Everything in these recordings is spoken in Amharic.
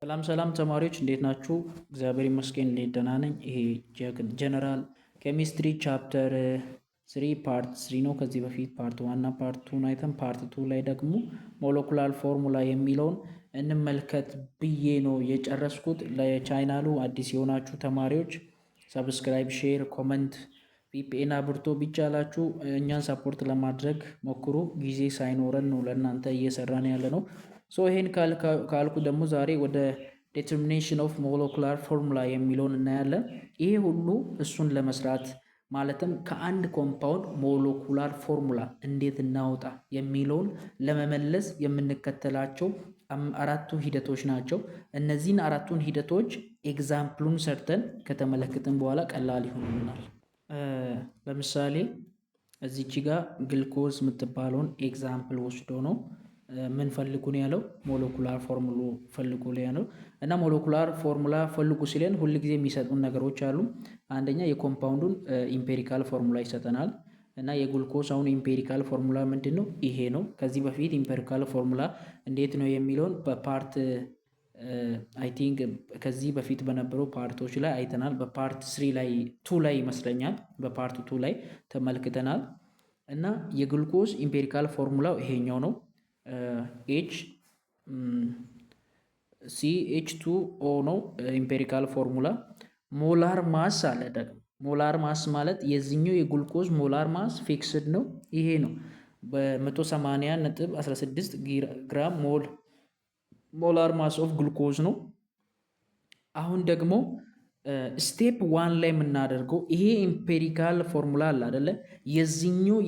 ሰላም ተማሪዎች እንዴት ናችሁ? እግዚአብሔር ይመስገን እኔ ደህና ነኝ። ይሄ ጀነራል ኬሚስትሪ ቻፕተር 3 ፓርት 3 ነው። ከዚህ በፊት ፓርት 1 እና ፓርት 2 አይተን ፓርት 2 ላይ ደግሞ ሞለኩላር ፎርሙላ የሚለውን እንመልከት ብዬ ነው የጨረስኩት። ለቻናሉ አዲስ የሆናችሁ ተማሪዎች ሰብስክራይብ፣ ሼር፣ ኮመንት ቪፒኤን አብርቶ ቢቻላችሁ እኛን ሰፖርት ለማድረግ ሞክሩ። ጊዜ ሳይኖረን ነው ለእናንተ እየሰራን ያለ ነው። ይሄን ካልኩ ደግሞ ዛሬ ወደ ዴተርሚኔሽን ኦፍ ሞለኩላር ፎርሙላ የሚለውን እናያለን። ይሄ ሁሉ እሱን ለመስራት ማለትም ከአንድ ኮምፓውንድ ሞለኩላር ፎርሙላ እንዴት እናውጣ የሚለውን ለመመለስ የምንከተላቸው አራቱ ሂደቶች ናቸው። እነዚህን አራቱን ሂደቶች ኤግዛምፕሉን ሰርተን ከተመለከትን በኋላ ቀላል ይሆንልናል። ለምሳሌ እዚች ጋር ግልኮዝ የምትባለውን ኤግዛምፕል ወስዶ ነው ምን ፈልጉ ነው ያለው? ሞለኩላር ፎርሙላ ፈልጉ ነው ያለው። እና ሞለኩላር ፎርሙላ ፈልጉ ሲለን ሁል ጊዜ የሚሰጡን ነገሮች አሉ። አንደኛ የኮምፓውንዱን ኢምፔሪካል ፎርሙላ ይሰጠናል። እና የግሉኮስ አሁን ኢምፔሪካል ፎርሙላ ምንድን ነው? ይሄ ነው። ከዚህ በፊት ኢምፔሪካል ፎርሙላ እንዴት ነው የሚለውን በፓርት አይ ቲንክ ከዚህ በፊት በነበረው ፓርቶች ላይ አይተናል። በፓርት 3 ላይ 2 ላይ ይመስለኛል፣ በፓርት 2 ላይ ተመልክተናል። እና የግሉኮስ ኢምፔሪካል ፎርሙላው ይሄኛው ነው። CH2O ነው ኢምፔሪካል ፎርሙላ። ሞላር ማስ አለ ደግሞ። ሞላር ማስ ማለት የዚህኛው የግሉኮዝ ሞላር ማስ ፊክስድ ነው። ይሄ ነው በ180.16 ግራም ሞላር ማስ ኦፍ ግሉኮዝ ነው። አሁን ደግሞ ስቴፕ 1 ላይ የምናደርገው ይሄ ኢምፔሪካል ፎርሙላ አለ አይደለ? የዚህኛው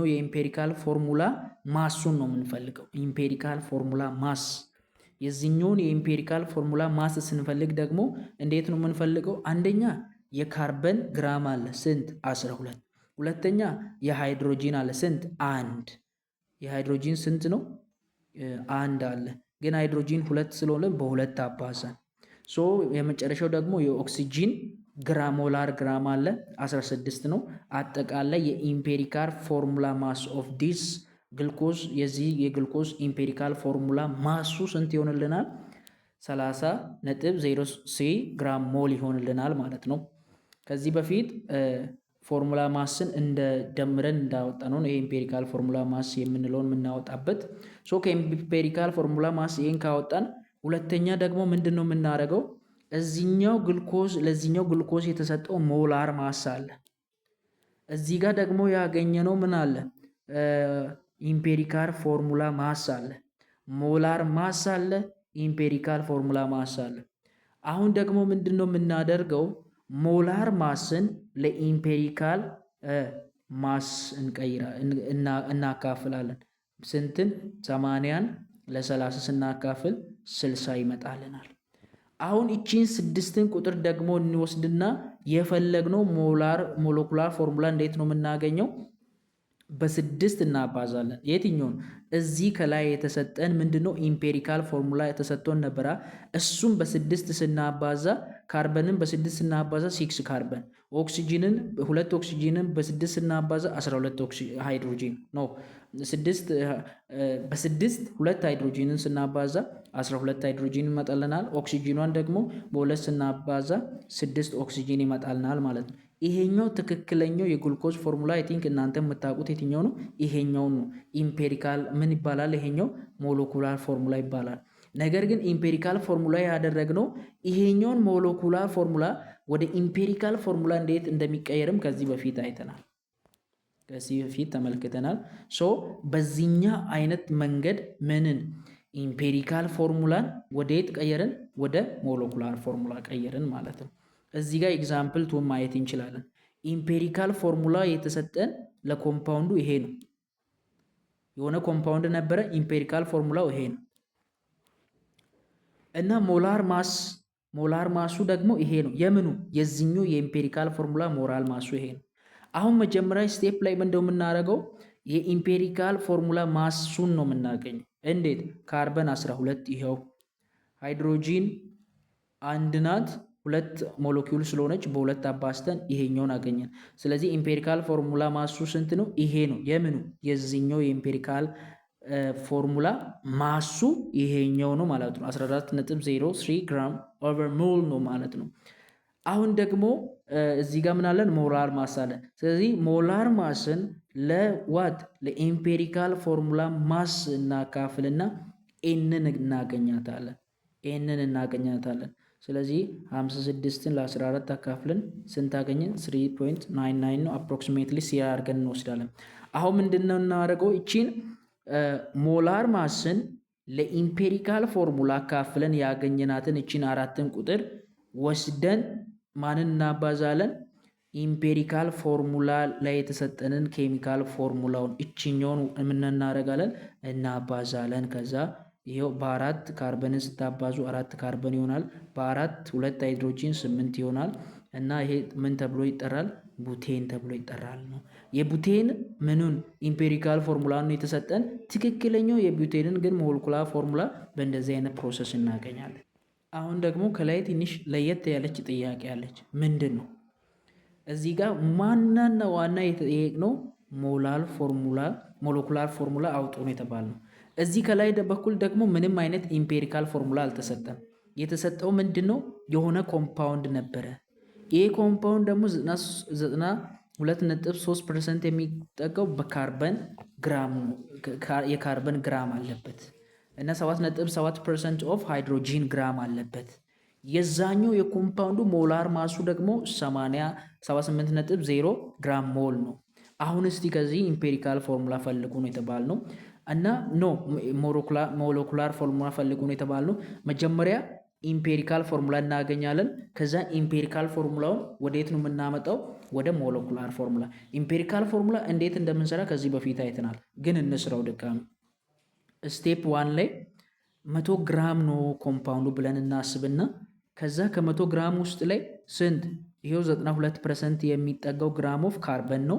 የኢምፔሪካል ፎርሙላ ማሱን ነው የምንፈልገው። ኢምፔሪካል ፎርሙላ ማስ፣ የዚህኛውን የኢምፔሪካል ፎርሙላ ማስ ስንፈልግ ደግሞ እንዴት ነው የምንፈልገው? አንደኛ የካርበን ግራም አለ ስንት? 12። ሁለተኛ የሃይድሮጂን አለ ስንት? 1። የሃይድሮጂን ስንት ነው? 1 አለ። ግን ሃይድሮጂን 2 ስለሆነ በ2 አባዛን። የመጨረሻው ደግሞ የኦክሲጂን ሞላር ግራም አለ 16 ነው። አጠቃላይ የኢምፔሪካል ፎርሙላ ማስ ኦፍ ዲስ ግሉኮዝ፣ የዚህ የግሉኮዝ ኢምፔሪካል ፎርሙላ ማሱ ስንት ይሆንልናል? 30.03 ግራም ሞል ይሆንልናል ማለት ነው። ከዚህ በፊት ፎርሙላ ማስን እንደ ደምረን እንዳወጣ ነው ይሄ ኢምፔሪካል ፎርሙላ ማስ የምንለውን የምናወጣበት። ከኢምፔሪካል ፎርሙላ ማስ ይሄን ካወጣን ሁለተኛ ደግሞ ምንድን ነው የምናደርገው? ለዚህኛው ግሉኮዝ የተሰጠው ሞላር ማስ አለ። እዚህ ጋር ደግሞ ያገኘነው ምን አለ? ኢምፔሪካል ፎርሙላ ማስ አለ። ሞላር ማስ አለ፣ ኢምፔሪካል ፎርሙላ ማስ አለ። አሁን ደግሞ ምንድን ነው የምናደርገው? ሞላር ማስን ለኢምፔሪካል ማስ እናካፍላለን። ስንትን? 80ን ለ30 ስናካፍል 60 ይመጣልናል። አሁን እቺን 6ን ቁጥር ደግሞ እንወስድና የፈለግነው ሞለኩላር ፎርሙላ እንዴት ነው የምናገኘው? በ6 እናባዛለን። የትኛውን? እዚህ ከላይ የተሰጠን ምንድነው? ኢምፔሪካል ፎርሙላ የተሰጠን ነበራ። እሱም በ6 ስናባዛ፣ ካርበንን በ6 ስናባዛ 6 ካርበን፣ ኦክሲጂንን 2 ኦክሲጂንን በ6 ስናባዛ 12 ሃይድሮጂን ነው። በ6 2 ሃይድሮጂንን ስናባዛ 12 ሃይድሮጂን ይመጣልናል። ኦክሲጂኗን ደግሞ በ2 ስናባዛ 6 ኦክሲጂን ይመጣልናል ማለት ነው። ይሄኛው ትክክለኛው የግሉኮዝ ፎርሙላ አይ ቲንክ እናንተ የምታውቁት የትኛው ነው? ይሄኛው ነው። ኢምፔሪካል ምን ይባላል? ይሄኛው ሞለኩላር ፎርሙላ ይባላል። ነገር ግን ኢምፔሪካል ፎርሙላ ያደረግነው ይሄኛውን ሞለኩላር ፎርሙላ ወደ ኢምፔሪካል ፎርሙላ እንዴት እንደሚቀየርም ከዚህ በፊት አይተናል፣ ከዚህ በፊት ተመልክተናል። በዚህኛ አይነት መንገድ ምንን ኢምፔሪካል ፎርሙላን ወዴት ቀየርን? ወደ ሞለኩላር ፎርሙላ ቀየርን ማለት ነው። እዚህ ጋር ኤግዛምፕል 2 ማየት እንችላለን። ኢምፔሪካል ፎርሙላ የተሰጠን ለኮምፓውንዱ ይሄ ነው። የሆነ ኮምፓውንድ ነበረ፣ ኢምፔሪካል ፎርሙላው ይሄ ነው። እና ሞላር ማሱ ደግሞ ይሄ ነው። የምኑ? የዚህኛው የኢምፔሪካል ፎርሙላ ሞላር ማሱ ይሄ ነው። አሁን መጀመሪያ ስቴፕ ላይ ምንድነው የምናደርገው? የኢምፔሪካል ፎርሙላ ማሱን ነው የምናገኘው። እንዴት? ካርበን 12 ይሄው፣ ሃይድሮጂን 1 ናት፣ 2 ሞለኪውል ስለሆነች በ2 አባስተን ይሄኛውን አገኘን። ስለዚህ ኢምፔሪካል ፎርሙላ ማሱ ስንት ነው? ይሄ ነው። የምኑ? የዚህኛው የኢምፔሪካል ፎርሙላ ማሱ ይሄኛው ነው ማለት ነው። 14.03 ግራም ኦቨር ሞል ነው ማለት ነው። አሁን ደግሞ እዚህ ጋር ምን አለን? ሞላር ማስ አለ። ስለዚህ ሞላር ማስን ለዋት ለኢምፔሪካል ፎርሙላ ማስ እናካፍልና ኤንን እናገኛታለን። ስለዚህ 56ን ለ14 አካፍልን ስንት አገኘን? 3.99 ነው። አፕሮክሲሜትሊ ሲራ አድርገን እንወስዳለን። አሁን ምንድነው እናደርገው? እቺን ሞላር ማስን ለኢምፔሪካል ፎርሙላ አካፍለን ያገኘናትን እቺን 4ን ቁጥር ወስደን ማንን እናባዛለን? ኢምፔሪካል ፎርሙላ ላይ የተሰጠንን ኬሚካል ፎርሙላውን እችኛውን ምን እናደርጋለን? እናባዛለን። ከዛ ይሄው በ4 ካርበንን ስታባዙ 4 ካርበን ይሆናል። በ4 2 ሃይድሮጂን 8 ይሆናል። እና ይሄ ምን ተብሎ ይጠራል? ቡቴን ተብሎ ይጠራል ነው። የቡቴን ምኑን ኢምፔሪካል ፎርሙላ ነው የተሰጠን። ትክክለኛው የቡቴንን ግን ሞለኩላር ፎርሙላ በእንደዚህ አይነት ፕሮሰስ እናገኛለን። አሁን ደግሞ ከላይ ትንሽ ለየት ያለች ጥያቄ አለች። ምንድን ነው እዚህ ጋር ዋናና ዋና የተጠየቅነው ሞለኩላር ፎርሙላ አውጡ ነው የተባልነው። እዚህ ከላይ በኩል ደግሞ ምንም አይነት ኢምፔሪካል ፎርሙላ አልተሰጠም። የተሰጠው ምንድን ነው? የሆነ ኮምፓውንድ ነበረ። ይሄ ኮምፓውንድ ደግሞ 92.3% የሚጠጋው በካርበን ግራም የካርበን ግራም አለበት እና 7.7% ኦፍ ሃይድሮጂን ግራም አለበት። የዛኛው የኮምፓውንዱ ሞላር ማሱ ደግሞ 78.0 ግራም ሞል ነው። አሁን እስቲ ከዚህ ኢምፔሪካል ፎርሙላ ፈልጉ ነው የተባልነው እና ሞለኩላር ፎርሙላ ፈልጉ ነው የተባልነው። መጀመሪያ ኢምፔሪካል ፎርሙላ እናገኛለን። ከዛ ኢምፔሪካል ፎርሙላውን ወዴት ነው የምናመጣው? ወደ ሞለኩላር ፎርሙላ። ኢምፔሪካል ፎርሙላ እንዴት እንደምንሰራ ከዚህ በፊት አይተናል፣ ግን እንስራው ድጋሚ። ስቴፕ 1 ላይ 100 ግራም ነው ኮምፓውንዱ ብለን እናስብና ከዛ ከ100 ግራም ውስጥ ላይ ስንት? ይሄው 92% የሚጠጋው ግራም ኦፍ ካርበን ነው።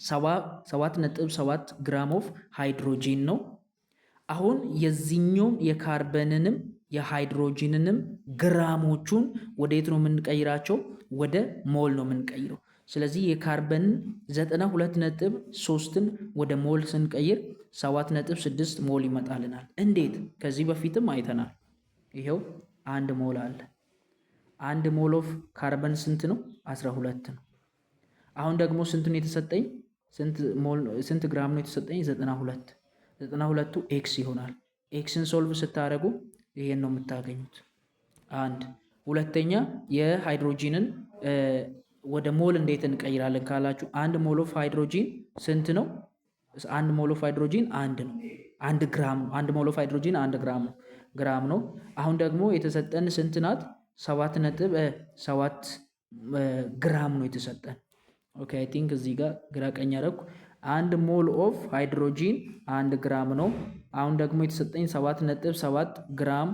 7.7 ግራም ኦፍ ሃይድሮጂን ነው። አሁን የዚህኛው የካርበንንም የሃይድሮጂንንም ግራሞቹን ወዴት ነው የምንቀይራቸው? ወደ ሞል ነው የምንቀይረው። ስለዚህ የካርበንን 92.3ን ወደ ሞል ስንቀይር 7.6 ሞል ይመጣልናል። እንዴት? ከዚህ በፊትም አይተናል። ይሄው 1 ሞል አለ። 1 ሞል ኦፍ ካርበን ስንት ነው? 12 ነው። አሁን ደግሞ ስንት ነው የተሰጠኝ? ስንት ግራም ነው የተሰጠኝ? 92። 92ቱ ኤክስ ይሆናል። ኤክስን ሶልቭ ስታደርጉ ይሄን ነው የምታገኙት። አንድ ሁለተኛ የሃይድሮጂንን ወደ ሞል እንዴት እንቀይራለን ካላችሁ 1 ሞል ኦፍ ሃይድሮጂን ስንት ነው? 1 ሞል ኦፍ ሃይድሮጂን 1 ነው። 1 ግራም ነው። 1 ሞል ኦፍ ሃይድሮጂን 1 ግራም ነው። አሁን ደግሞ የተሰጠን ስንት ናት? 7.7 ግራም ነው የተሰጠን። ኦኬ አይ ቲንክ እዚህ ጋር ግራ ቀኝ አደረኩ። 1 ሞል ኦፍ ሃይድሮጂን 1 ግራም ነው። አሁን ደግሞ የተሰጠኝ 7.7 ግራም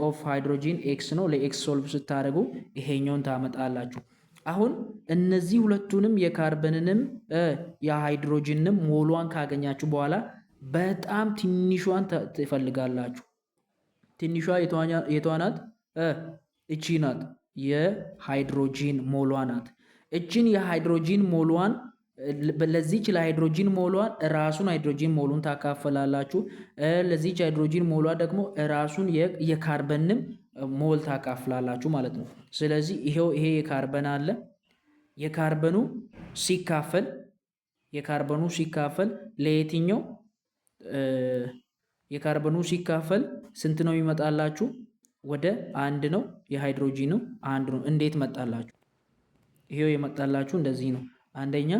ኦፍ ሃይድሮጂን ኤክስ ነው። ለኤክስ ሶልቭ ስታደርጉ ይሄኛውን ታመጣላችሁ። አሁን እነዚህ ሁለቱንም የካርበንንም የሃይድሮጂንም ሞሏን ካገኛችሁ በኋላ በጣም ትንሿን ትፈልጋላችሁ። ትንሿ የቷ ናት? እቺ ናት። የሃይድሮጂን ሞሏ ናት። እቺን የሃይድሮጂን ሞሏን ለዚች ለሃይድሮጂን ሞሏን ራሱን ሃይድሮጂን ሞሉን ታካፈላላችሁ። ለዚች ሃይድሮጂን ሞሏ ደግሞ ራሱን የካርበንም ሞል ታካፍላላችሁ ማለት ነው። ስለዚህ ይሄ የካርበን አለ። የካርበኑ ሲካፈል ለየትኛው? የካርበኑ ሲካፈል ስንት ነው ይመጣላችሁ? ወደ 1 ነው። የሃይድሮጂኑ 1 ነው። እንዴት መጣላችሁ? ይሄው የመጣላችሁ እንደዚህ ነው። አንደኛ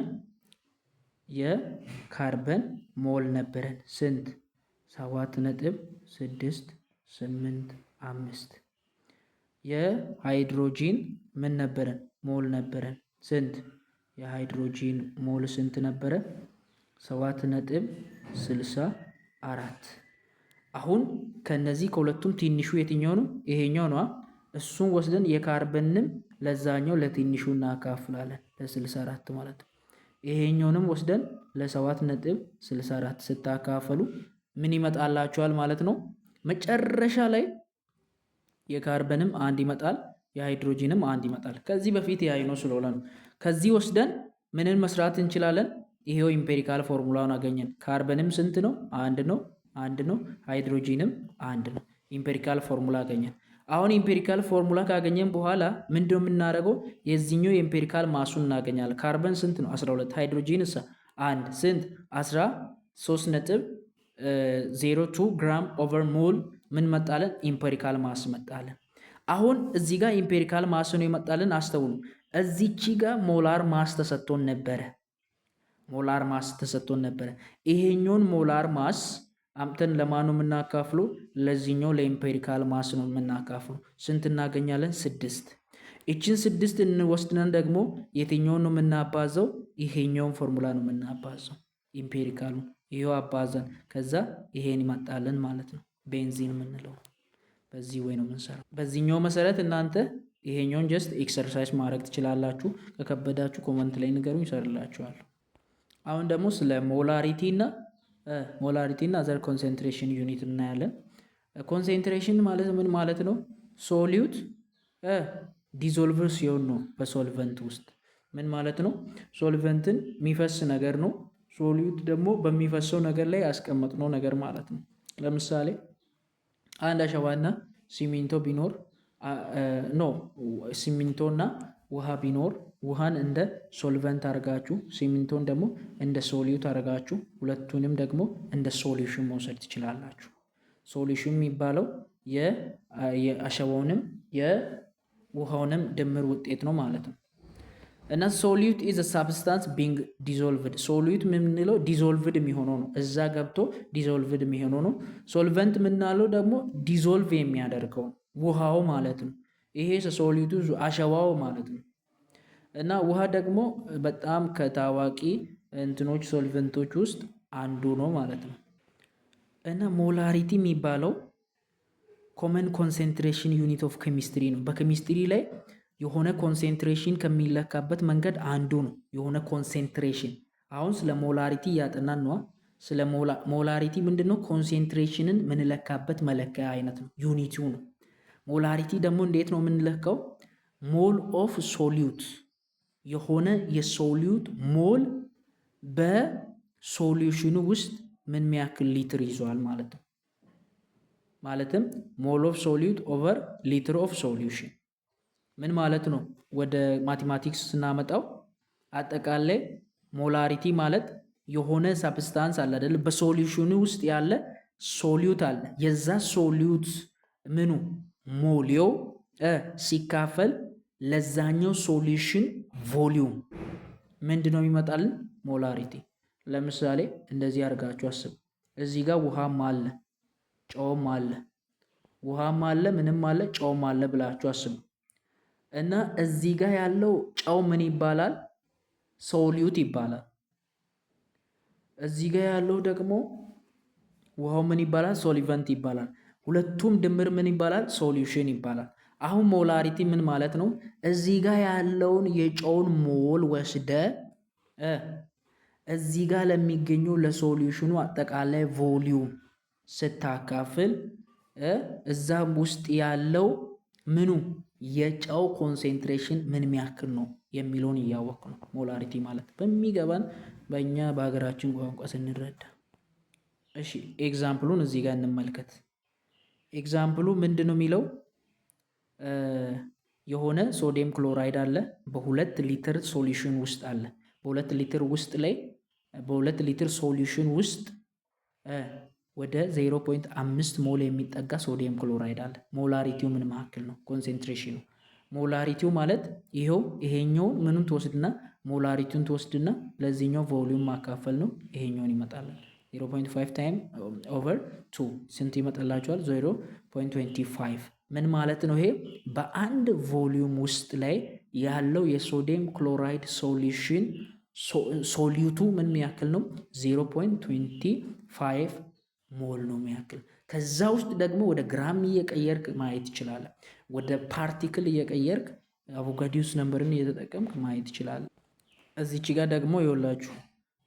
የካርበን ሞል ነበረን ስንት? 7.685። የሃይድሮጂን ምን ነበረን? ሞል ነበረን ስንት? የሃይድሮጂን ሞል ስንት ነበረ? 7.64። አሁን ከነዚህ ከሁለቱም ትንሹ የትኛው ነው? ይሄኛው ነው። እሱን ወስደን የካርበንም ለዛኛው ለትንሹ እናካፍላለን፣ ለ64 ማለት ነው። ይሄኛውንም ወስደን ለ7.64 ስታካፈሉ ምን ይመጣላችኋል ማለት ነው? መጨረሻ ላይ የካርበንም 1 ይመጣል፣ የሃይድሮጂንም 1 ይመጣል። ከዚህ በፊት ያይነው ስለሆነ ነው። ከዚህ ወስደን ምንን መስራት እንችላለን? ይሄው ኢምፔሪካል ፎርሙላውን አገኘን። ካርበንም ስንት ነው? አንድ ነው። ሃይድሮጂንም አንድ ነው። ኢምፔሪካል ፎርሙላ አገኘን። አሁን ኢምፔሪካል ፎርሙላ ካገኘን በኋላ ምንድነው የምናደርገው? የዚህኛው የኢምፔሪካል ማሱን እናገኛለን። ካርበን ስንት ነው? 12። ሃይድሮጂን አንድ ስንት? 13.02 ግራም ኦቨር ሞል ምን መጣለን? ኢምፔሪካል ማስ መጣለን። አሁን እዚህ ጋር ኢምፔሪካል ማስ ነው የመጣልን። አስተውሉ። እዚች ጋር ሞላር ማስ ተሰጥቶን ነበረ። ይሄኛውን ሞላር ማስ አምተን ለማኑ የምናካፍሉ? ለዚህኛው ለኢምፔሪካል ማስ ነው የምናካፍሉ። ስንት እናገኛለን? 6። እችን 6 እንወስድናን ደግሞ የትኛውን ነው የምናባዘው? ይሄኛውን ፎርሙላ ነው የምናባዘው፣ ኢምፔሪካሉ። ይሄው አባዘን፣ ከዛ ይሄን ይመጣልን ማለት ነው፣ ቤንዚን የምንለው። በዚህ ወይ ነው የምንሰራው። በዚህኛው መሰረት እናንተ ይሄኛውን ጀስት ኤክሰርሳይዝ ማድረግ ትችላላችሁ። ከከበዳችሁ ኮመንት ላይ ንገሩኝ፣ ይሰራላችኋል። አሁን ደግሞ ስለ ሞላሪቲ እና አዘር ኮንሰንትሬሽን ዩኒት እናያለን። ኮንሰንትሬሽን ማለት ምን ማለት ነው? ሶሊዩት ዲዞልቭ ሲሆን ነው በሶልቨንት ውስጥ። ምን ማለት ነው? ሶልቨንትን የሚፈስ ነገር ነው። ሶሊዩት ደግሞ በሚፈሰው ነገር ላይ ያስቀመጥነው ነገር ማለት ነው። ለምሳሌ አንድ አሸዋና ሲሚንቶ ቢኖር ሲሚንቶና ውሃ ቢኖር ውሃን እንደ ሶልቨንት አድርጋችሁ ሲሚንቶን ደግሞ እንደ ሶሊዩት አድርጋችሁ ሁለቱንም ደግሞ እንደ ሶሉሽን መውሰድ ትችላላችሁ። ሶሉሽን የሚባለው የአሸዋውንም የውሃውንም ድምር ውጤት ነው ማለት ነው። እና ሶሊዩት ኢዝ ሳብስታንስ ቢንግ ዲዞልቭድ። ሶሊዩት የምንለው ዲዞልቭድ የሚሆነው ነው፣ እዛ ገብቶ ዲዞልቭድ የሚሆነው ነው። ሶልቨንት የምናለው ደግሞ ዲዞልቭ የሚያደርገው ውሃው ማለት ነው። ይሄ ሶሊዩቱ አሸዋው ማለት ነው። እና ውሃ ደግሞ በጣም ከታዋቂ እንትኖች ሶልቨንቶች ውስጥ አንዱ ነው ማለት ነው። እና ሞላሪቲ የሚባለው ኮመን ኮንሰንትሬሽን ዩኒት ኦፍ ኬሚስትሪ ነው። በኬሚስትሪ ላይ የሆነ ኮንሰንትሬሽን ከሚለካበት መንገድ አንዱ ነው። የሆነ ኮንሰንትሬሽን አሁን ስለ ሞላሪቲ እያጠናን ነው። ስለ ሞላሪቲ ምንድነው? ኮንሰንትሬሽንን ምንለካበት መለኪያ አይነት ነው፣ ዩኒቲው ነው። ሞላሪቲ ደግሞ እንዴት ነው የምንለካው? ሞል ኦፍ ሶሊዩት፣ የሆነ የሶሊዩት ሞል በሶሉሽኑ ውስጥ ምን ያክል ሊትር ይዟል ማለት ነው። ማለትም ሞል ኦፍ ሶሊዩት ኦቨር ሊትር ኦፍ ሶሉሽን ምን ማለት ነው? ወደ ማቴማቲክስ ስናመጣው አጠቃላይ ሞላሪቲ ማለት የሆነ ሳብስታንስ አለ አይደል? በሶሉሽኑ ውስጥ ያለ ሶሊዩት አለ። የዛ ሶሊዩት ምኑ ሞሊዮ ሲካፈል ለዛኛው ሶሉሽን ቮሊዩም ምንድን ነው የሚመጣልን? ሞላሪቲ። ለምሳሌ እንደዚህ አድርጋችሁ አስቡ። እዚህ ጋር ውሃም አለ ጨውም አለ፣ ውሃም አለ ምንም አለ ጨውም አለ ብላችሁ አስቡ። እና እዚህ ጋር ያለው ጨው ምን ይባላል? ሶሊዩት ይባላል። እዚህ ጋር ያለው ደግሞ ውሃው ምን ይባላል? ሶሊቨንት ይባላል። ሁለቱም ድምር ምን ይባላል? ሶሉሽን ይባላል። አሁን ሞላሪቲ ምን ማለት ነው? እዚህ ጋር ያለውን የጨውን ሞል ወስደ እዚህ ጋር ለሚገኘው ለሶሉሽኑ አጠቃላይ ቮሊዩም ስታካፍል እዛም ውስጥ ያለው ምኑ የጨው ኮንሰንትሬሽን ምን ያክል ነው የሚለውን እያወቅ ነው። ሞላሪቲ ማለት በሚገባን በእኛ በሀገራችን ቋንቋ ስንረዳ። እሺ ኤግዛምፕሉን እዚህ ጋር እንመልከት። ኤግዛምፕሉ ምንድን ነው የሚለው? የሆነ ሶዲየም ክሎራይድ አለ በ2 ሊትር ሶሉሽን ውስጥ አለ። በ2 ሊትር ውስጥ ላይ በ2 ሊትር ሶሉሽን ውስጥ ወደ 0.5 ሞል የሚጠጋ ሶዲየም ክሎራይድ አለ። ሞላሪቲው ምን ያክል ነው? ኮንሰንትሬሽኑ። ሞላሪቲው ማለት ይሄኛውን ምንም ትወስድና ሞላሪቲውን ትወስድና ለዚህኛው ቮሊዩም ማካፈል ነው። ይሄኛውን ይመጣል 0.5 ታይም ኦቨር 2 ስንት ይመጣላችኋል? 0.25 ምን ማለት ነው? ይሄ በአንድ ቮሊዩም ውስጥ ላይ ያለው የሶዲየም ክሎራይድ ሶሉሽን ሶሊዩቱ ምን ያክል ነው? 0.25 ሞል ነው የሚያክል። ከዛ ውስጥ ደግሞ ወደ ግራም እየቀየርክ ማየት ይችላል። ወደ ፓርቲክል እየቀየርክ አቮጋዲዮስ ነምበርን እየተጠቀምክ ማየት ይችላል። እዚች ጋር ደግሞ ይኸውላችሁ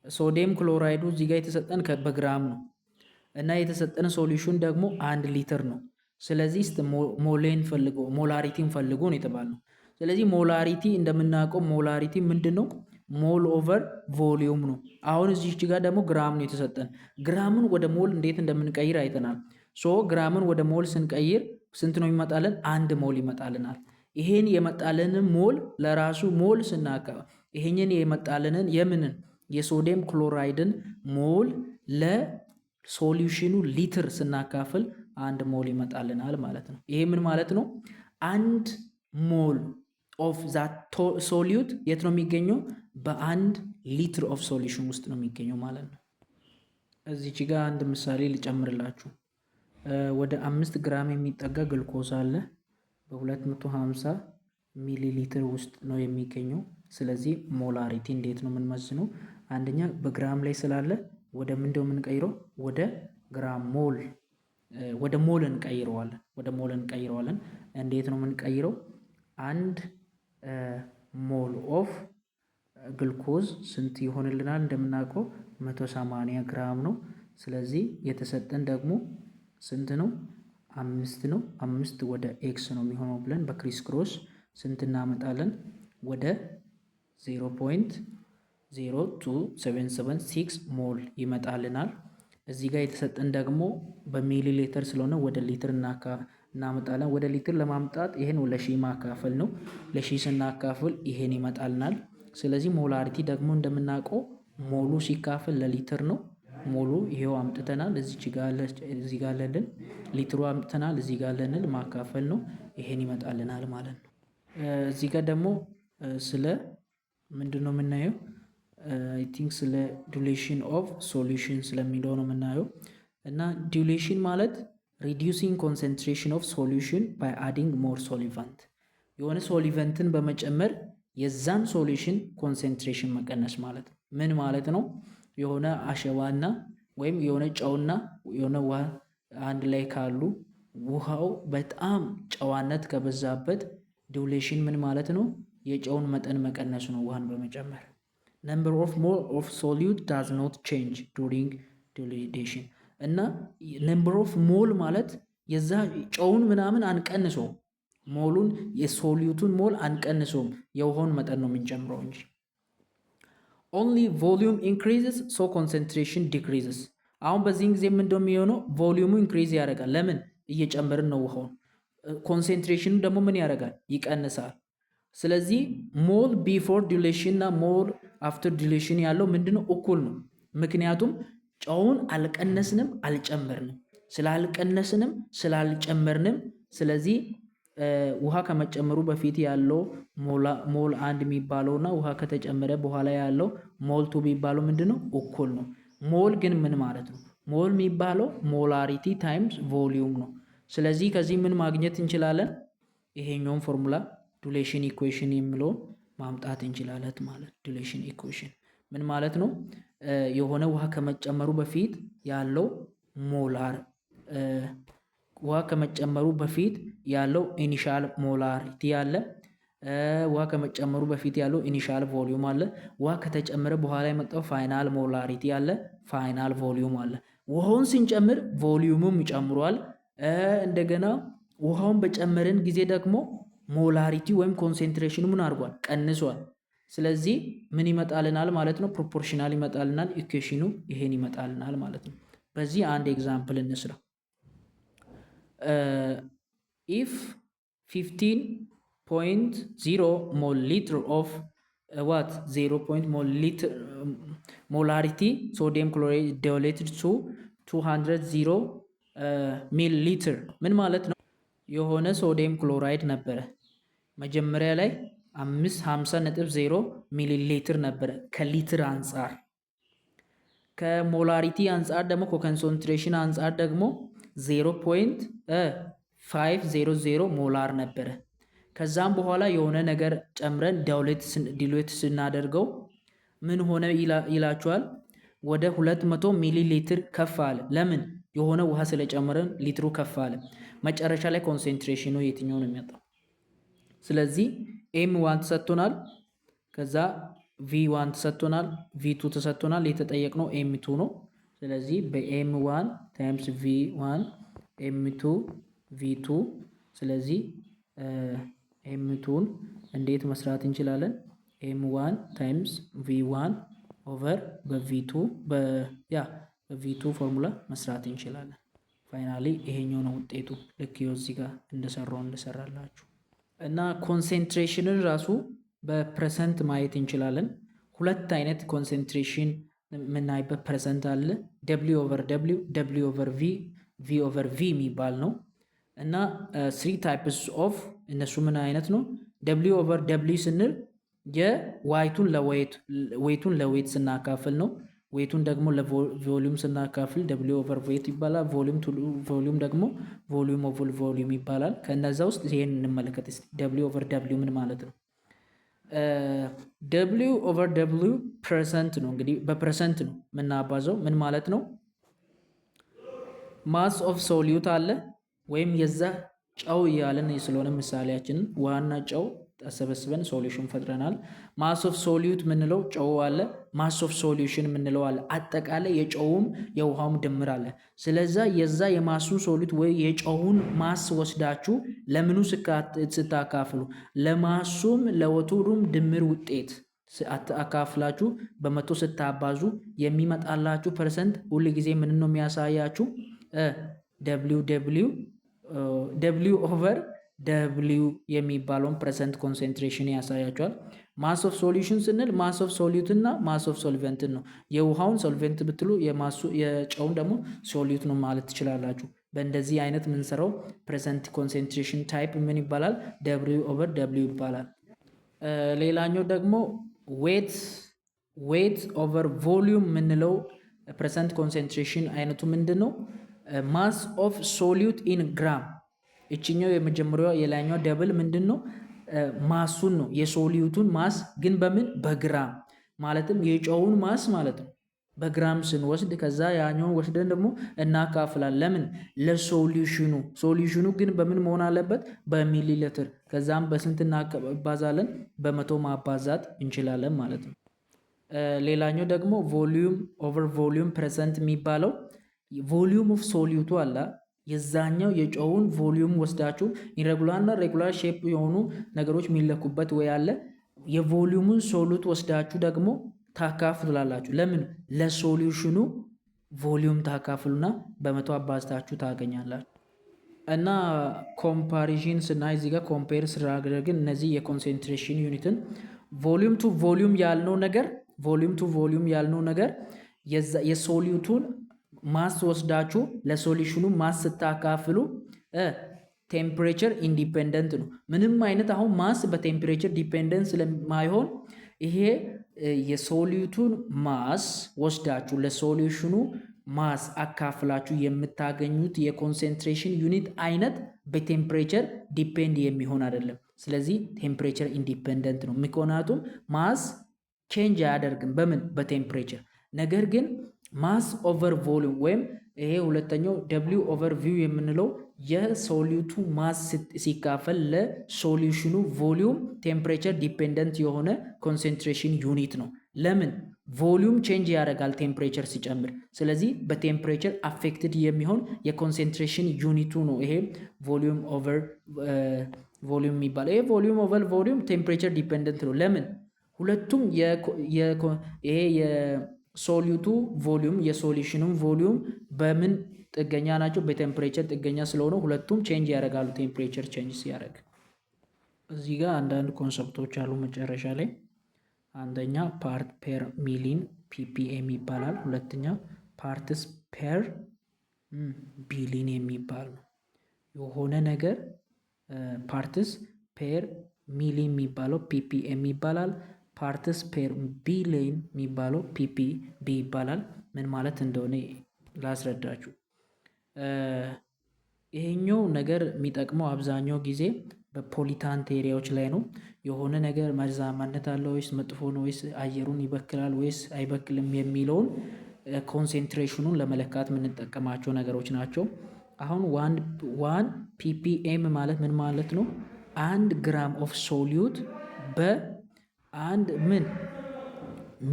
ሶዲየም ክሎራይዱ እዚህ ጋር የተሰጠን በግራም ነው እና የተሰጠን ሶሉሽን ደግሞ 1 ሊትር ነው። ስለዚህ ሞሌን ፈልጎ ሞላሪቲን ፈልጎ ነው የተባለው። ስለዚህ ሞላሪቲ እንደምናውቀው ሞላሪቲ ምንድነው? ሞል ኦቨር ቮሊዩም ነው። አሁን እዚህ ጋር ደግሞ ግራም ነው የተሰጠን። ግራምን ወደ ሞል እንዴት እንደምንቀይር አይተናል። ሶ ግራምን ወደ ሞል ስንቀይር ስንት ነው ይመጣልን? 1 ሞል ይመጣልናል። ይሄን የመጣልንን ሞል ለራሱ ሞል ይሄንን የመጣልንን የምንን የሶዲየም ክሎራይድን ሞል ለሶሉሽኑ ሊትር ስናካፍል 1 ሞል ይመጣልናል ማለት ነው። ይሄ ምን ማለት ነው? 1 ሞል ኦፍ ዛት ሶሊዩት የት ነው የሚገኘው? በ1 ሊትር ኦፍ ሶሉሽን ውስጥ ነው የሚገኘው ማለት ነው። እዚች ጋር አንድ ምሳሌ ልጨምርላችሁ። ወደ 5 ግራም የሚጠጋ ግልኮዝ አለ በ250 ሚሊ ሊትር ውስጥ ነው የሚገኘው። ስለዚህ ሞላሪቲ እንዴት ነው የምንመዝነው? አንደኛ በግራም ላይ ስላለ ወደ ምንድነው የምንቀይረው? ወደ ግራም ሞል ወደ ሞል እንቀይረዋለን። እንዴት ነው የምንቀይረው? 1 ሞል ኦፍ ግልኮዝ ስንት ይሆንልናል? እንደምናውቀው 180 ግራም ነው። ስለዚህ የተሰጠን ደግሞ ስንት ነው? 5 ነው። 5 ወደ ኤክስ ነው የሚሆነው ብለን በክሪስ ክሮስ ስንት እናመጣለን? ወደ 0.02776 ሞል ይመጣልናል። እዚህ ጋር የተሰጠን ደግሞ በሚሊ ሊትር ስለሆነ ወደ ሊትር እናመጣለን። ወደ ሊትር ለማምጣት ይሄን ለሺ ማካፈል ነው። ለሺ ስናካፍል ይሄን ይመጣልናል። ስለዚህ ሞላሪቲ ደግሞ እንደምናውቀው ሞሉ ሲካፈል ለሊትር ነው። ሞሉ ይሄው አምጥተናል። እዚህ ጋር አለልን። ሊትሩ አምጥተናል። እዚህ ጋር አለልን። ማካፈል ነው። ይሄን ይመጣልናል ማለት ነው። እዚህ ጋር ደግሞ ስለ ምንድን ነው የምናየው? አይ ቲንክ ስለ ዱሌሽን ኦፍ ሶሉሽን ስለሚለው ነው የምናየው። እና ዱሌሽን ማለት ሪዲዩሲንግ ኮንሰንትሬሽን ኦፍ ሶሉሽን ባይ አዲንግ ሞር ሶሊቫንት፣ የሆነ ሶሊቨንትን በመጨመር የዛን ሶሉሽን ኮንሰንትሬሽን መቀነስ ማለት ነው። ምን ማለት ነው? የሆነ አሸዋና ወይም የሆነ ጨውና የሆነ ውሃ አንድ ላይ ካሉ ውሃው በጣም ጨዋነት ከበዛበት ዲዩሌሽን ምን ማለት ነው? የጨውን መጠን መቀነስ ነው ውሃን በመጨመር። ነምበር ኦፍ ሞል ኦፍ ሶሊዩት ዳዝ ኖት ቼንጅ ዱሪንግ ዲዩሌሽን። እና ነምበር ኦፍ ሞል ማለት የዛ ጨውን ምናምን አንቀንሶም፣ ሞሉን የሶሊዩቱን ሞል አንቀንሶም፣ የውሃውን መጠን ነው የምንጨምረው እንጂ። ኦንሊ ቮሊዩም ኢንክሪዝስ ሶ ኮንሰንትሬሽን ዲክሪዝስ። አሁን በዚህን ጊዜ ምን እንደሚሆነው? ቮሊዩሙ ኢንክሪዝ ያደርጋል። ለምን? እየጨመርን ነው ውሃውን። ኮንሰንትሬሽኑ ደግሞ ምን ያደርጋል? ይቀንሳል። ስለዚህ ሞል ቢፎር ዲዩሌሽን እና ሞል አፍተር ዲዩሌሽን ያለው ምንድነው? እኩል ነው። ምክንያቱም ጨውን አልቀነስንም አልጨመርንም። ስላልቀነስንም ስላልጨመርንም ስለዚህ ውሃ ከመጨመሩ በፊት ያለው ሞል 1 የሚባለው እና ውሃ ከተጨመረ በኋላ ያለው ሞል 2 የሚባለው ምንድነው? እኩል ነው። ሞል ግን ምን ማለት ነው? ሞል የሚባለው ሞላሪቲ ታይምስ ቮሊዩም ነው። ስለዚህ ከዚህ ምን ማግኘት እንችላለን? ይሄኛውን ፎርሙላ ዱሌሽን ኢኩዌሽን የሚለውን ማምጣት እንችላለን ማለት። ዱሌሽን ኢኩዌሽን ምን ማለት ነው? የሆነ ውሃ ከመጨመሩ በፊት ያለው ሞላር ውሃ ከመጨመሩ በፊት ያለው ኢኒሻል ሞላሪቲ አለ። ውሃ ከመጨመሩ በፊት ያለው ኢኒሻል ቮሊዩም አለ። ውሃ ከተጨመረ በኋላ የመጣው ፋይናል ሞላሪቲ አለ፣ ፋይናል ቮሊዩም አለ። ውሃውን ስንጨምር ቮሊዩሙም ይጨምሯል። እንደገና ውሃውን በጨመርን ጊዜ ደግሞ ሞላሪቲ ወይም ኮንሴንትሬሽኑ ምን አድርጓል? ቀንሷል። ስለዚህ ምን ይመጣልናል ማለት ነው? ፕሮፖርሽናል ይመጣልናል። ኢኩዌሽኑ ይሄን ይመጣልናል ማለት ነው። በዚህ አንድ ኤግዛምፕል እንስራ። ኢፍ 15.0 ሞል ሊትር ኦፍ what 0. ሞል ሊትር ሞላሪቲ ሶዲየም ክሎራይድ ዲዩሌትድ ቱ 200 ሚሊ ሊትር ምን ማለት ነው? የሆነ ሶዲየም ክሎራይድ ነበረ መጀመሪያ ላይ 50.0 ሚሊ ሊትር ነበረ ከሊትር አንጻር። ከሞላሪቲ አንጻር ደግሞ ከኮንሰንትሬሽን አንጻር ደግሞ 0.500 ሞላር ነበረ። ከዛም በኋላ የሆነ ነገር ጨምረን ዲሉዌት ስናደርገው ምን ሆነ ይላችኋል? ወደ 200 ሚሊ ሊትር ከፍ አለ። ለምን? የሆነ ውሃ ስለጨመረን ሊትሩ ከፍ አለ። መጨረሻ ላይ ኮንሰንትሬሽኑ የትኛው ነው የሚያጣው? ስለዚህ ኤም1 ተሰጥቶናል፣ ከዛ ቪ1 ተሰጥቶናል፣ ቪ2 ተሰጥቶናል። የተጠየቅነው ኤም2 ነው። ስለዚህ በኤም1 ታይምስ ቪ1 ኤም2 ቪ2 ስለዚህ ኤም2ን እንዴት መስራት እንችላለን? ኤም1 ታይምስ ቪ1 ኦቨር በቪ2 ፎርሙላ መስራት እንችላለን። ፋይናሊ ይሄኛው ነው ውጤቱ። ልክ እዚህ ጋር እንደሰራላችሁ እና ኮንሴንትሬሽንን ራሱ በፐርሰንት ማየት እንችላለን። ሁለት አይነት ኮንሴንትሬሽን የምናይበት ፐርሰንት አለ። ደብሊው ኦቨር ደብሊው፣ ደብሊው ኦቨር ቪ፣ ቪ ኦቨር ቪ የሚባል ነው እና 3 ታይፕስ ኦፍ እነሱ ምን አይነት ነው? ደብሊው ኦቨር ደብሊው ስንል የዌይቱን ለዌይት ስናካፍል ነው። ዌይቱን ደግሞ ለቮሊዩም ስናካፍል ደብሊው ኦቨር ዌይት ይባላል። ቮሊዩም ደግሞ ቮሊዩም ኦቨር ቮሊዩም ይባላል። ከነዛ ውስጥ ይሄን እንመለከት። ደብሊው ኦቨር ደብሊው ምን ማለት ነው? ደብሊው ኦቨር ደብሊው ፐርሰንት ነው። እንግዲህ በፐርሰንት ነው የምናባዘው። ምን ማለት ነው? ማስ ኦፍ ሶሊዩት አለ ወይም የዛ ጨው እያለን ስለሆነ ምሳሌያችንን ውሃና ጨው አሰበስበን ሶሉሽን ፈጥረናል። ማስ ኦፍ ሶሊዩት የምንለው ጨው አለ፣ ማስ ኦፍ ሶሉሽን የምንለው አለ። አጠቃላይ የጨውም የውሃውም ድምር አለ። ስለዛ የዛ የማሱን ሶሊዩት ወይ የጨውን ማስ ወስዳችሁ ለምኑ ስታካፍሉ ለማሱም ለወቱሩም ድምር ውጤት አካፍላችሁ በመቶ ስታባዙ የሚመጣላችሁ ፐርሰንት ሁል ጊዜ ምን ነው የሚያሳያችሁ? ደብሊው ኦቨር ደብሊው የሚባለውን ፐርሰንት ኮንሰንትሬሽን ያሳያቸዋል። ማስ ኦፍ ሶሉሽን ስንል ማስ ኦፍ ሶሊዩት እና ማስ ኦፍ ሶልቨንትን ነው። የውሃውን ሶልቨንት ብትሉ የጨውን ደግሞ ሶሊዩት ነው ማለት ትችላላችሁ። በእንደዚህ አይነት የምንሰራው ፐርሰንት ኮንሰንትሬሽን ታይፕ ምን ይባላል? ደብሊው ኦቨር ደብሊው ይባላል። ሌላኛው ደግሞ ዌት ኦቨር ቮሊዩም የምንለው ፐርሰንት ኮንሰንትሬሽን አይነቱ ምንድን ነው? ማስ ኦፍ ሶሊዩት ኢን ግራም። እችኛው የመጀመሪያው የላይኛው ደብል ምንድን ነው? ማሱን ነው የሶሊዩቱን ማስ ግን በምን በግራም ማለትም የጨውን ማስ ማለት ነው በግራም ስንወስድ ከዛ ያኛውን ወስደን ደግሞ እናካፍላለን። ለምን? ሶሉሽኑ ግን በምን መሆን አለበት? በሚሊ ሊትር። ከዛም በስንት እናባዛለን? በመቶ ማባዛት እንችላለን ማለት ነው። ሌላኛው ደግሞ ቮሊዩም ኦቨር ቮሊዩም ፐርሰንት የሚባለው ቮሊዩም ኦፍ ሶሊዩቱ አላ የዛኛው የጨውን ቮሊዩም ወስዳችሁ ኢሬጉላርና ሬጉላር ሼፕ የሆኑ ነገሮች የሚለኩበት ወይ አለ። የቮሊዩሙን ሶሉት ወስዳችሁ ደግሞ ታካፍላላችሁ። ለምን? ለሶሉሽኑ ቮሊዩም ታካፍሉና በመቶ አባዝታችሁ ታገኛላችሁ። እና ኮምፓሪዥን ስናይ እዚህ ጋር ኮምፔር ስራግን እነዚህ የኮንሰንትሬሽን ዩኒትን ቮሊዩም ቱ ቮሊዩም ያልነው ነገር የሶሊዩቱን ማስ ወስዳችሁ ለሶሉሽኑ ማስ ስታካፍሉ ቴምፕሬቸር ኢንዲፔንደንት ነው። ምንም አይነት አሁን ማስ በቴምፕሬቸር ዲፔንደንት ስለማይሆን ይሄ የሶሊዩቱን ማስ ወስዳችሁ ለሶሉሽኑ ማስ አካፍላችሁ የምታገኙት የኮንሰንትሬሽን ዩኒት አይነት በቴምፕሬቸር ዲፔንድ የሚሆን አይደለም። ስለዚህ ቴምፕሬቸር ኢንዲፔንደንት ነው። ምክንያቱም ማስ ቼንጅ አያደርግም በምን በቴምፕሬቸር። ነገር ግን ማስ ኦቨር ቮሊዩም ወይም ይሄ ሁለተኛው ደብሊው ኦቨር ቪው የምንለው የሶሊዩቱ ማስ ሲካፈል ለሶሉሽኑ ቮሊዩም ቴምፕሬቸር ዲፔንደንት የሆነ ኮንሰንትሬሽን ዩኒት ነው። ለምን? ቮሊዩም ቼንጅ ያደርጋል ቴምፕሬቸር ሲጨምር። ስለዚህ በቴምፕሬቸር አፌክትድ የሚሆን የኮንሰንትሬሽን ዩኒቱ ነው ይሄ ቮሊዩም ኦቨር ቮሊዩም የሚባለው። ይሄ ቮሊዩም ኦቨር ቮሊዩም ቴምፕሬቸር ዲፔንደንት ነው። ለምን? ሁለቱም ይሄ የሶሊዩቱ ቮሊዩም የሶሉሽኑም ቮሊዩም በምን ጥገኛ ናቸው? በቴምፕሬቸር ጥገኛ ስለሆነ ሁለቱም ቼንጅ ያደርጋሉ ቴምፕሬቸር ቼንጅ ሲያደርግ። እዚህ ጋር አንዳንድ ኮንሰፕቶች አሉ መጨረሻ ላይ። አንደኛ ፓርት ፔር ሚሊን ppm ይባላል። ሁለተኛ ፓርትስ ፔር ቢሊን የሚባል ነው። የሆነ ነገር ፓርትስ ፔር ሚሊን የሚባለው ppm ይባላል። ፓርትስ ፔር ቢሊን የሚባለው ppb ይባላል። ምን ማለት እንደሆነ ላስረዳችሁ። ይሄኛው ነገር የሚጠቅመው አብዛኛው ጊዜ በፖሊታንት ኤሪያዎች ላይ ነው። የሆነ ነገር መርዛማነት አለው ወይስ መጥፎ ነው ወይስ አየሩን ይበክላል ወይስ አይበክልም የሚለውን ኮንሰንትሬሽኑን ለመለካት የምንጠቀማቸው ነገሮች ናቸው። አሁን ዋን ppm ማለት ምን ማለት ነው? 1 ግራም ኦፍ ሶሊዩት በአንድ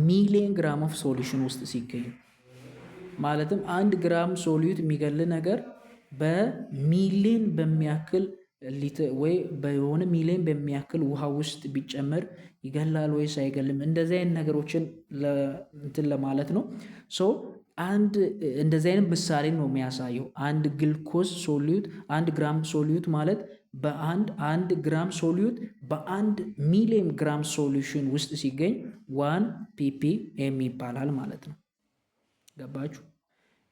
ሚሊዮን ግራም ኦፍ ሶሉሽን ውስጥ ሲገኝ ማለትም 1 ግራም ሶሊዩት የሚገል ነገር በሚሊዮን በሚያክል ወይ በሆነ ሚሊዮን በሚያክል ውሃ ውስጥ ቢጨመር ይገላል ወይስ አይገልም? እንደዚህ አይነት ነገሮችን እንትን ለማለት ነው። ሶ አንድ እንደዚህ አይነት ምሳሌ ነው የሚያሳየው። አንድ ግልኮስ ሶሉት 1 ግራም ሶሉት ማለት በአንድ ግራም ሶሉት በ1 ሚሊዮን ግራም ሶሉሽን ውስጥ ሲገኝ 1 ppm ይባላል ማለት ነው። ገባችሁ?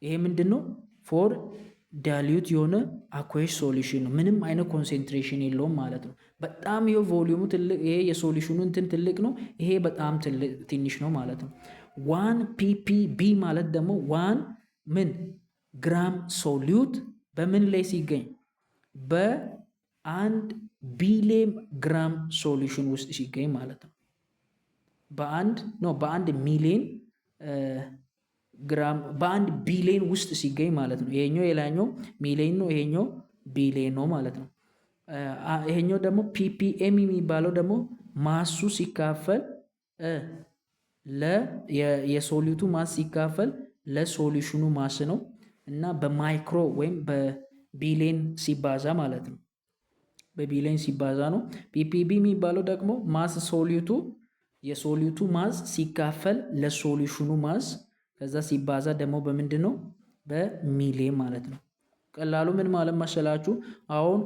ይሄ ምንድን ነው? ፎር ዳሊዩት የሆነ አኩዌስ ሶሉሽን ነው። ምንም አይነት ኮንሴንትሬሽን የለውም ማለት ነው። በጣም ይሄ ቮሊዩሙ ትልቅ፣ ይሄ የሶሉሽኑ እንትን ትልቅ ነው፣ ይሄ በጣም ትንሽ ነው ማለት ነው። 1 ppb ማለት ደግሞ 1 ምን ግራም ሶሉት በምን ላይ ሲገኝ በ1 ቢሊየን ግራም ሶሉሽን ውስጥ ሲገኝ ማለት ነው። በ1 ሚሊየን ግራም በ1 ቢሊየን ውስጥ ሲገኝ ማለት ነው። ይሄኛው የላኛው ሚሊየን ነው፣ ይሄኛው ቢሊየን ነው ማለት ነው። ይሄኛው ደግሞ ppm የሚባለው ደግሞ ማሱ ሲካፈል የሶሉቱ ማስ ሲካፈል ለሶሉሽኑ ማስ ነው እና በማይክሮ ወይም በቢሊየን ሲባዛ ማለት ነው። በቢሊየን ሲባዛ ነው። ppb የሚባለው ደግሞ ማስ የሶሉቱ ማስ ሲካፈል ለሶሉሽኑ ማስ ከዛ ሲባዛ ደግሞ በምንድን ነው? በሚሊየን ማለት ነው። ቀላሉ ምን ማለት መሰላችሁ? አሁን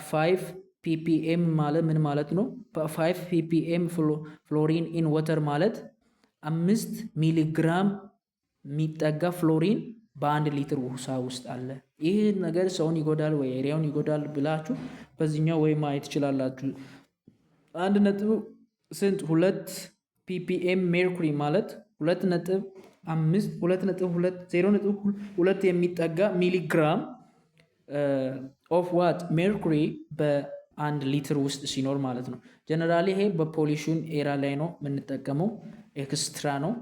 5 ppm ማለት ምን ማለት ነው? 5 ppm ፍሎሪን ኢን ወተር ማለት 5 ሚሊግራም የሚጠጋ ፍሎሪን በ1 ሊትር ውሃ ውስጥ አለ። ይህ ነገር ሰውን ይጎዳል ወይ ኤሪያውን ይጎዳል ብላችሁ በዚህኛው ወይ ማየት ትችላላችሁ። 2 ppm ሜርኩሪ ማለት 2.2 የሚጠጋ ሚሊግራም ኦፍ ዋት ሜርኩሪ በ1 ሊትር ውስጥ ሲኖር ማለት ነው። ጀነራሊ ይሄ በፖሊሽን ኤራ ላይ ነው የምንጠቀመው። ኤክስትራ ነው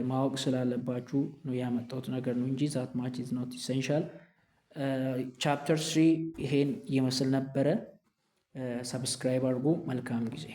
ማወቅ ስላለባችሁ ነው ያመጣሁት ነገር ነው እንጂ ዛት ማች ኢዝ ኖት ኢሴንሻል። ቻፕተር 3 ይሄን ይመስል ነበረ። ሰብስክራይብ አድርጉ። መልካም ጊዜ